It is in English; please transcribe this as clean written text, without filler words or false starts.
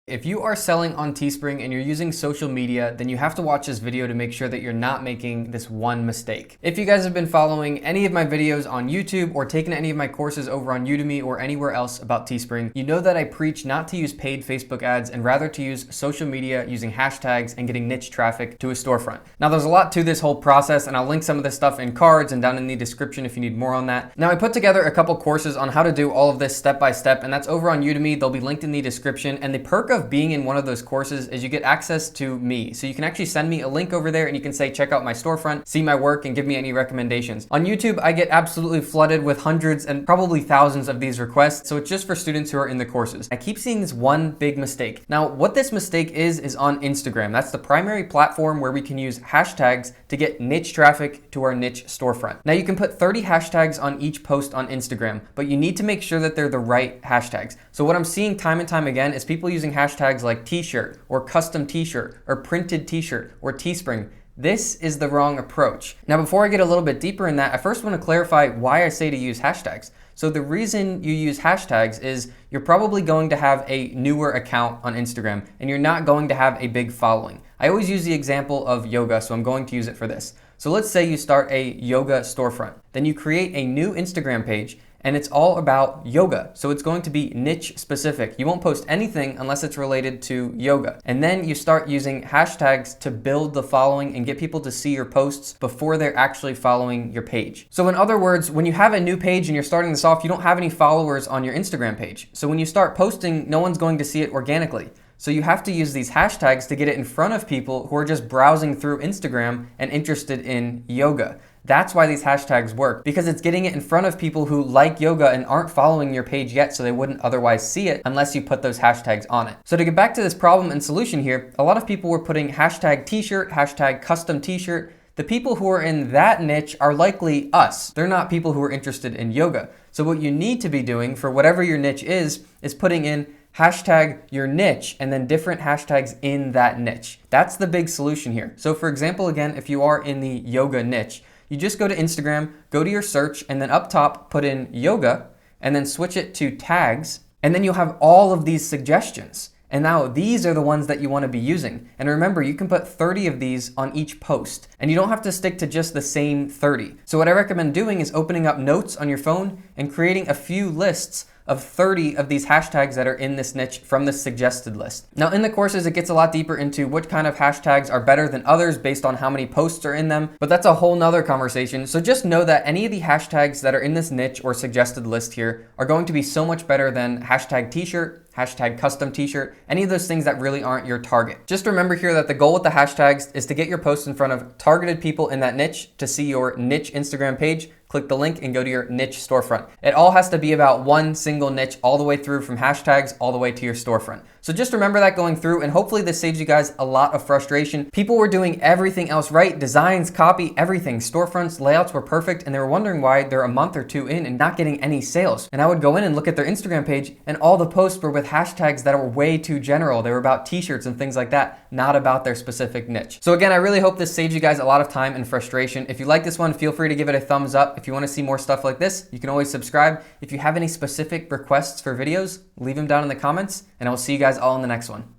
If you are selling on Teespring and you're using social media, then you have to watch this video to make sure that you're not making this one mistake. If you guys have been following any of my videos on YouTube or taken any of my courses over on Udemy or anywhere else about Teespring, you know that I preach not to use paid Facebook ads and rather to use social media using hashtags and getting niche traffic to a storefront. Now there's a lot to this whole process and I'll link some of this stuff in cards and down in the description if you need more on that. Now I put together a couple courses on how to do all of this step by step, and that's over on Udemy. They'll be linked in the description, and the perk of being in one of those courses is you get access to me. So you can actually send me a link over there and you can say, check out my storefront, see my work, and give me any recommendations. On YouTube, I get absolutely flooded with hundreds and probably thousands of these requests. So it's just for students who are in the courses. I keep seeing this one big mistake. Now, what this mistake is on Instagram. That's the primary platform where we can use hashtags to get niche traffic to our niche storefront. Now you can put 30 hashtags on each post on Instagram, but you need to make sure that they're the right hashtags. So what I'm seeing time and time again is people using hashtags like t-shirt or custom t-shirt or printed t-shirt or Teespring. This is the wrong approach. Now, before I get a little bit deeper in that, I first want to clarify why I say to use hashtags. So the reason you use hashtags is you're probably going to have a newer account on Instagram and you're not going to have a big following. I always use the example of yoga, so I'm going to use it for this. So let's say you start a yoga storefront. Then you create a new Instagram page and it's all about yoga. So it's going to be niche specific. You won't post anything unless it's related to yoga. And then you start using hashtags to build the following and get people to see your posts before they're actually following your page. So in other words, when you have a new page and you're starting this off, you don't have any followers on your Instagram page. So when you start posting, no one's going to see it organically. So you have to use these hashtags to get it in front of people who are just browsing through Instagram and interested in yoga. That's why these hashtags work, because it's getting it in front of people who like yoga and aren't following your page yet, so they wouldn't otherwise see it unless you put those hashtags on it. So to get back to this problem and solution here, a lot of people were putting hashtag t-shirt, hashtag custom t-shirt. The people who are in that niche are likely us. They're not people who are interested in yoga. So what you need to be doing for whatever your niche is putting in hashtag your niche and then different hashtags in that niche. That's the big solution here. So for example, again, if you are in the yoga niche, you just go to Instagram, go to your search, and then up top put in yoga, and then switch it to tags, and then you'll have all of these suggestions. And now these are the ones that you want to be using. And remember, you can put 30 of these on each post, and you don't have to stick to just the same 30. So what I recommend doing is opening up notes on your phone and creating a few lists of 30 of these hashtags that are in this niche from the suggested list. Now in the courses, it gets a lot deeper into what kind of hashtags are better than others based on how many posts are in them, but that's a whole nother conversation. So just know that any of the hashtags that are in this niche or suggested list here are going to be so much better than hashtag t-shirt, hashtag custom t-shirt, any of those things that really aren't your target. Just remember here that the goal with the hashtags is to get your posts in front of targeted people in that niche to see your niche Instagram page. Click the link and go to your niche storefront. It all has to be about one single niche all the way through, from hashtags all the way to your storefront. So just remember that going through, and hopefully this saves you guys a lot of frustration. People were doing everything else right, designs, copy, everything. Storefronts, layouts were perfect, and they were wondering why they're a month or two in and not getting any sales. And I would go in and look at their Instagram page, and all the posts were with hashtags that were way too general. They were about t-shirts and things like that, not about their specific niche. So again, I really hope this saves you guys a lot of time and frustration. If you like this one, feel free to give it a thumbs up. If you want to see more stuff like this, you can always subscribe. If you have any specific requests for videos, leave them down in the comments, and I will see you guys all in the next one.